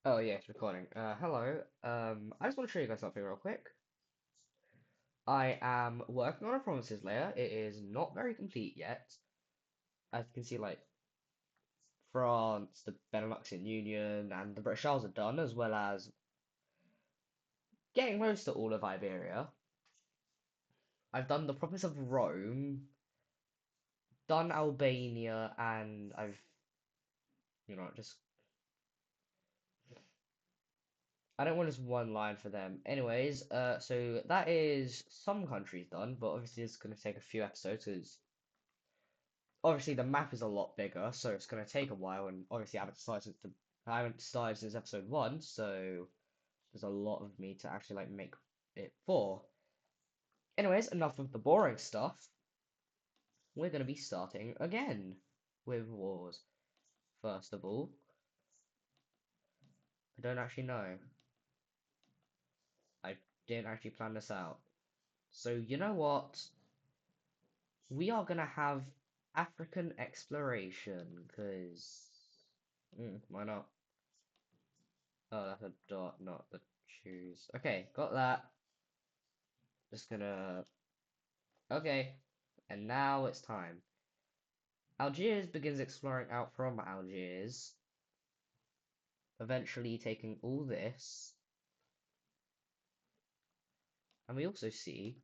Oh yeah, it's recording. Hello. I just want to show you guys something real quick. I am working on a promises layer. It is not very complete yet. As you can see, like France, the Beneluxian Union, and the British Isles are done, as well as getting close to all of Iberia. I've done the promise of Rome, done Albania, and I've, just I don't want just one line for them. Anyways, so that is some countries done, but obviously it's going to take a few episodes because obviously the map is a lot bigger, so it's going to take a while. And obviously I haven't started since episode one, so there's a lot of me to actually like make it for. Anyways, enough of the boring stuff. We're going to be starting again with wars. First of all, I don't actually know. I didn't actually plan this out. So you know what? We are going to have African exploration, because why not? Oh, that's a dot, not the choose. Okay, got that. Just gonna. Okay, and now it's time. Algiers begins exploring out from Algiers, eventually taking all this. And we also see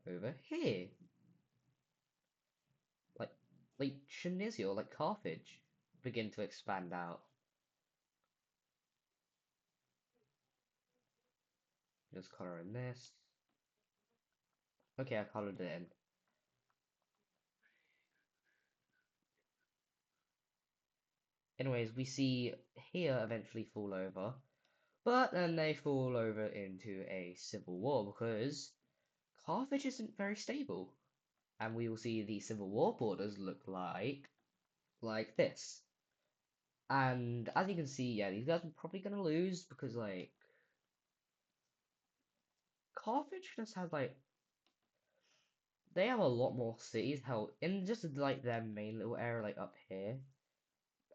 over here, like, like Tunisia or like Carthage begin to expand out. Just color in this. Okay, I colored it in. Anyways, we see here eventually fall over, but then they fall over into a civil war because Carthage isn't very stable. And we will see the Civil War borders look like this. And as you can see, yeah, these guys are probably gonna lose because like Carthage just has like they have a lot more cities held in just like their main little area like up here.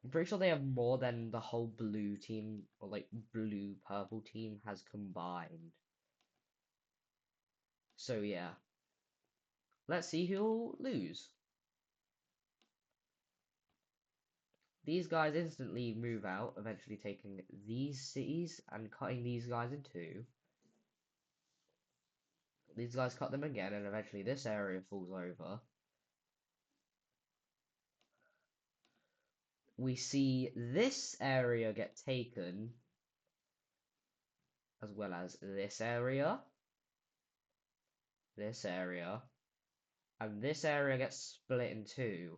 I'm pretty sure they have more than the whole blue team or like blue purple team has combined. So yeah, let's see who'll lose. These guys instantly move out, eventually taking these cities and cutting these guys in two. These guys cut them again, and eventually this area falls over. We see this area get taken, as well as this area, and this area gets split in two.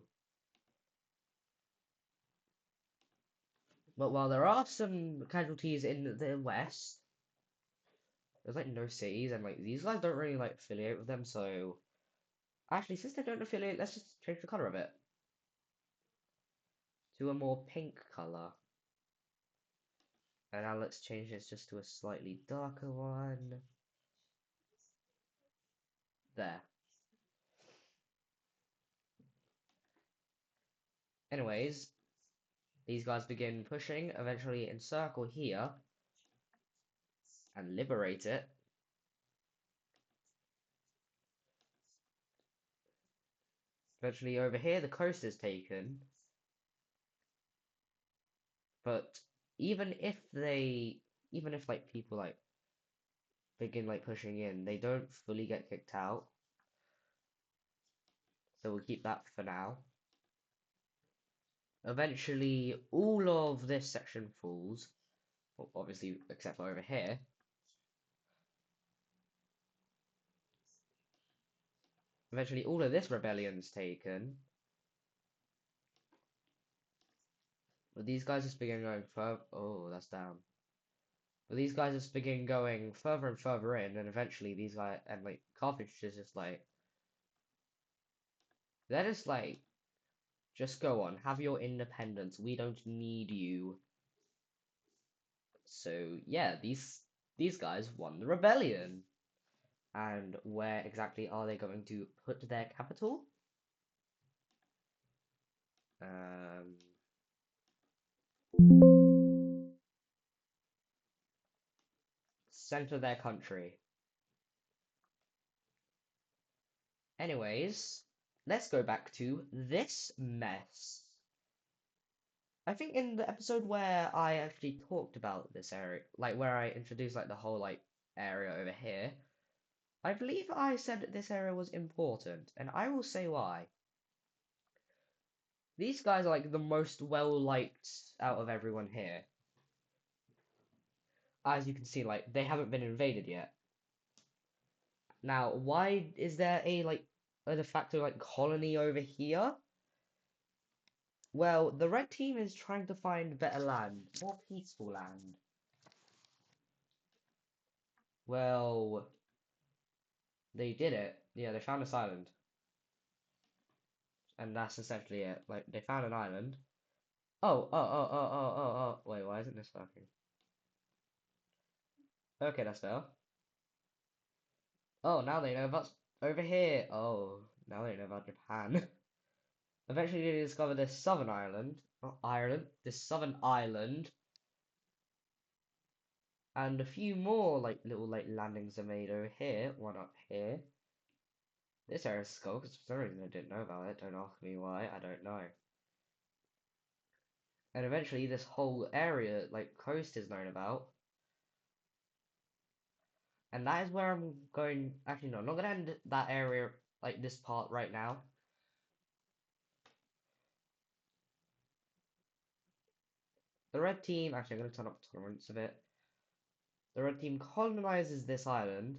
But while there are some casualties in the west, there's like no cities, and like these guys don't really like affiliate with them, so actually, since they don't affiliate, let's just change the color of it to a more pink color. And now let's change this just to a slightly darker one. There. Anyways, these guys begin pushing, eventually encircle here and liberate it. Eventually over here, the coast is taken. But even if they, even if like people like begin like pushing in, they don't fully get kicked out. So we'll keep that for now. Eventually, all of this section falls, well, obviously except for over here. Eventually, all of this rebellion's taken. But these guys just begin going further. Oh, that's down. But these guys just begin going further and further in, and eventually these guys and like Carthage is just like they're just like just go on, have your independence. We don't need you. So yeah, these guys won the rebellion. And where exactly are they going to put their capital? Um, center of their country. Anyways, let's go back to this mess. I think in the episode where I actually talked about this area, like where I introduced like the whole like area over here, I believe I said that this area was important, and I will say why. These guys are like the most well-liked out of everyone here. As you can see, like they haven't been invaded yet. Now, why is there a de facto like colony over here? Well, the red team is trying to find better land, more peaceful land. Well, they did it. Yeah, they found this island. And that's essentially it. Like, they found an island. Oh. Wait, why isn't this working? Okay, that's better. Oh, now they know about over here. Oh, now they know about Japan. Eventually, they discover this southern island. Not Ireland. This southern island. And a few more, like, little, like, landings are made over here. One up here. This area's skull, because for some reason I didn't know about it. Don't ask me why, I don't know. And eventually this whole area, like coast, is known about. And that is where I'm going. Actually, no, I'm not gonna end that area, like this part right now. The red team, actually, I'm gonna turn up tolerance a bit. The red team colonizes this island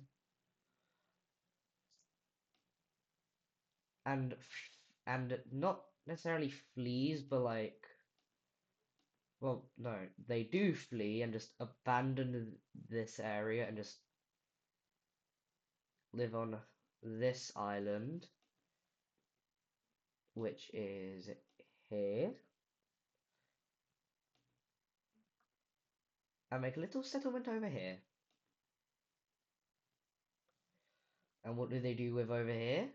and and not necessarily flees, but like, well, no, they do flee and just abandon this area and just live on this island, which is here, and make a little settlement over here. And what do they do with over here?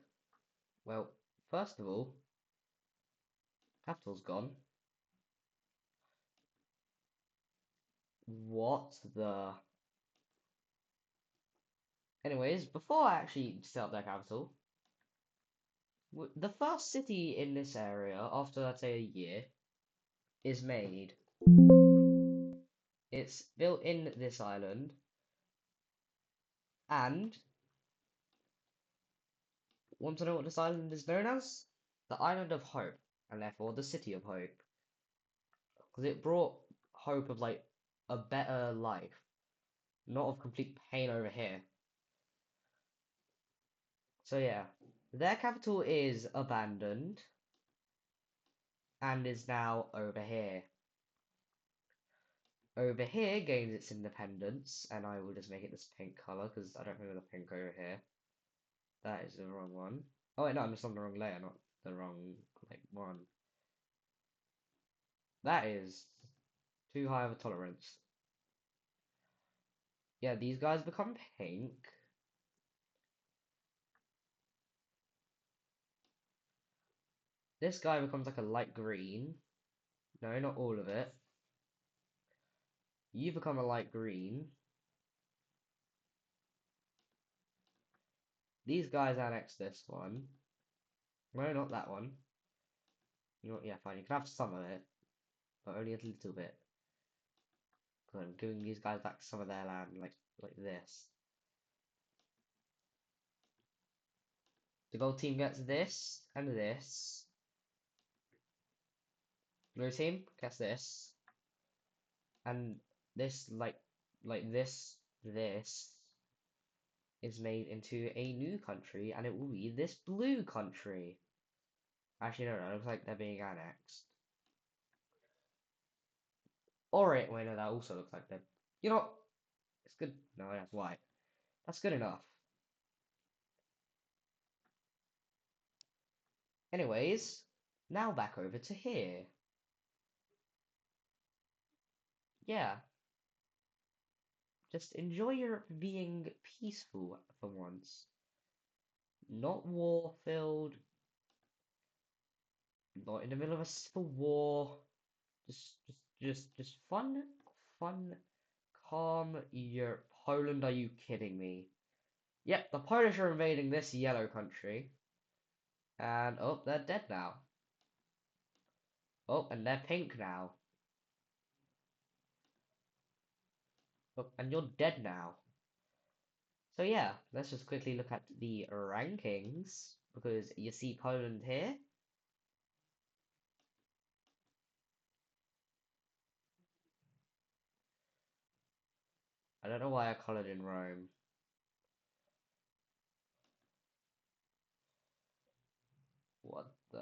Well, first of all, capital's gone. What the? Anyways, before I actually set up their capital, the first city in this area, after let's say a year, is made. It's built in this island, and want to know what this island is known as? The Island of Hope, and therefore the City of Hope. Because it brought hope of like a better life, not of complete pain over here. So yeah, their capital is abandoned and is now over here. Over here gains its independence, and I will just make it this pink color because I don't remember the pink over here. That is the wrong one. Oh wait, no, I'm just on the wrong layer, not the wrong like one. That is too high of a tolerance. Yeah, these guys become pink. This guy becomes like a light green. No, not all of it. You become a light green. These guys annex this one. No, not that one. You know, yeah, fine. You can have some of it, but only a little bit. Because I'm giving these guys back some of their land, like this. The gold team gets this and this. Blue team gets this, and this this is made into a new country, and it will be this blue country. Actually, no, it looks like they're being annexed. Or it, wait, no, that also looks like they're. You know, it's good. No, that's white. That's good enough. Anyways, now back over to here. Yeah, just enjoy your being peaceful for once. Not war-filled, not in the middle of a civil war. Just fun, calm your Poland, are you kidding me? Yep, the Polish are invading this yellow country. And, oh, they're dead now. Oh, and they're pink now. Oh, and you're dead now. So yeah, let's just quickly look at the rankings, because you see Poland here. I don't know why I colored in Rome. What the?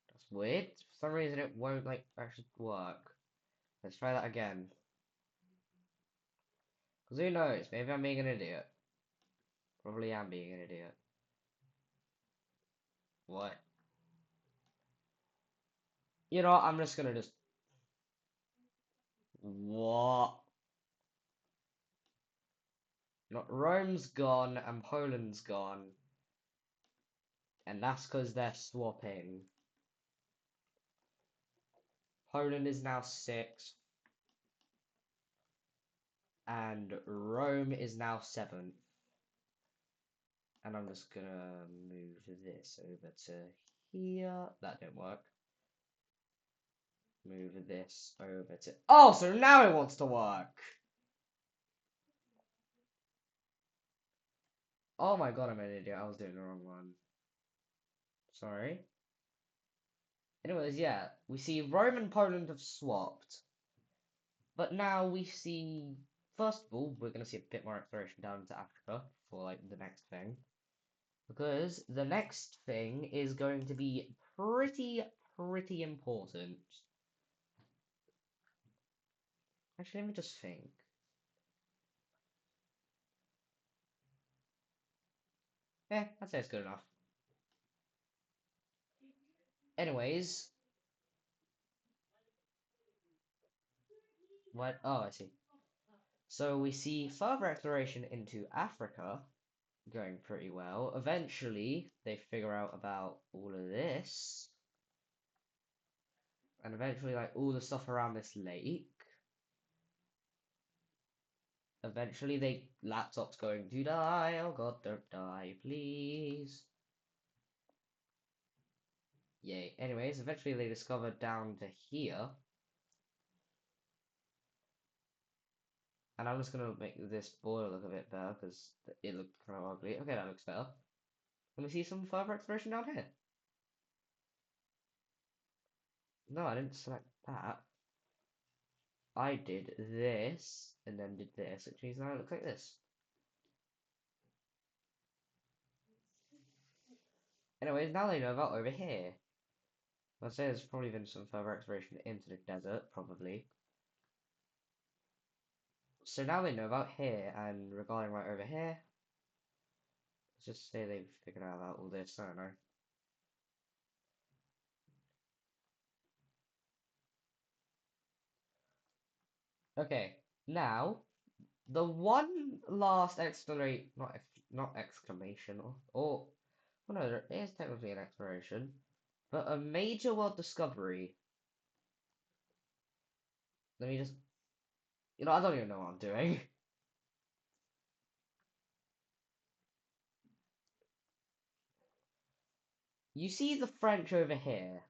That's weird. For some reason it won't like actually work. Let's try that again. Because who knows? Maybe I'm being an idiot. Probably am being an idiot. What? You know what? I'm just gonna just... What? You know, Rome's gone and Poland's gone. And that's because they're swapping. Poland is now 6th. And Rome is now 7th. And I'm just gonna move this over to here. That didn't work. Move this over to... Oh, so now it wants to work! Oh my god, I'm an idiot. I was doing the wrong one. Sorry. Anyways, yeah. We see Rome and Poland have swapped. But now we see... First of all, we're gonna see a bit more exploration down into Africa for, like, the next thing. Because the next thing is going to be pretty important. Actually, let me just think. Yeah, I'd say it's good enough. Anyways, what? Oh, I see. So we see further exploration into Africa going pretty well. Eventually, they figure out about all of this. And eventually, like, all the stuff around this lake. Eventually, laptop's going to die. Oh god, don't die, please. Yay. Anyways, eventually they discover down to here. And I'm just gonna make this border look a bit better because it looked kind of ugly. Okay, that looks better. Let me see some further exploration down here. No, I didn't select that. I did this and then did this, which means now it looks like this. Anyways, now they know about over here. I'd say there's probably been some further exploration into the desert, probably. So now they know about here, and regarding right over here, let's just say they've figured out about all this, I don't know. Okay, now the one last exploration, not exclamation, or well, no, there is technically an exploration, but a major world discovery. Let me just, I don't even know what I'm doing. You see the French over here.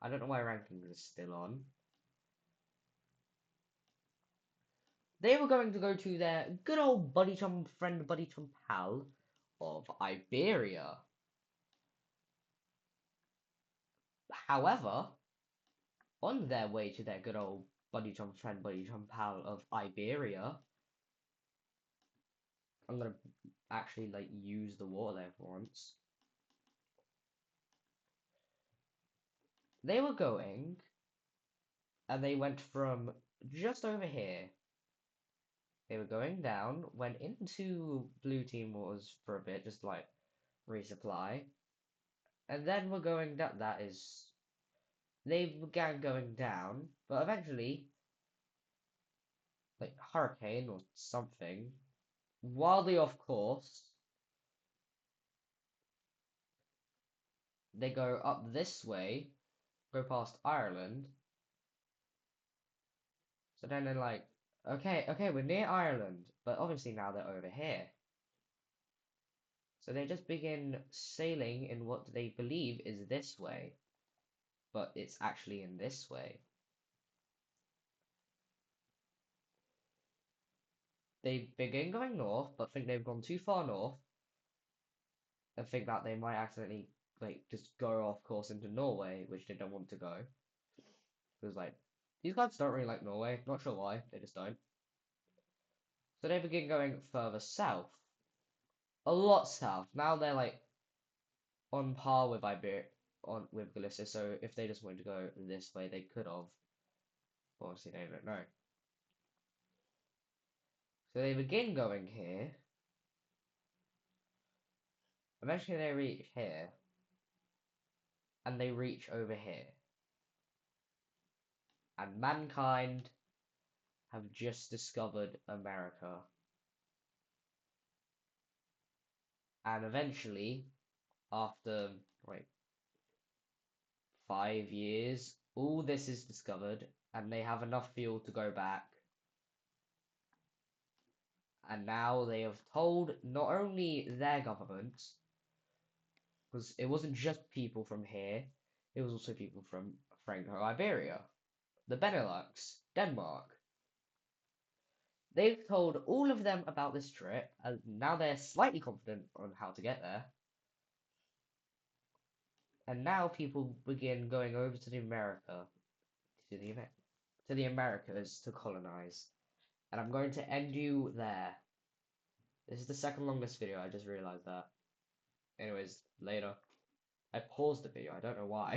I don't know why rankings is still on. They were going to go to their good old buddy chum friend, buddy chum pal of Iberia. However, on their way to their good old buddy chum friend, buddy chum pal of Iberia, I'm gonna actually like use the water there for once. They were going, and they went from just over here. They were going down, went into blue team waters for a bit, just like resupply, and then we're going down. That is, they began going down, but eventually, like hurricane or something, wildly off course, they go up this way, go past Ireland. So then they're like, okay, we're near Ireland, but obviously now they're over here. So they just begin sailing in what they believe is this way, but it's actually in this way. They begin going north, but think they've gone too far north, and think that they might accidentally like just go off course into Norway, which they don't want to go. Because like these guys don't really like Norway, not sure why, they just don't. So they begin going further south, a lot south. Now they're like on par with with Galicia. So if they just wanted to go this way, they could have. Obviously, they don't know. So they begin going here. Eventually, they reach here, and they reach over here. And mankind have just discovered America. And eventually, after like 5 years, all this is discovered, and they have enough fuel to go back. And now they have told not only their governments, because it wasn't just people from here, it was also people from Franco-Iberia, the Benelux, Denmark. They've told all of them about this trip, and now they're slightly confident on how to get there. And now people begin going over to the America, to the to the Americas to colonize. And I'm going to end you there. This is the second longest video, I just realized that. Anyways, later. I paused the video, I don't know why.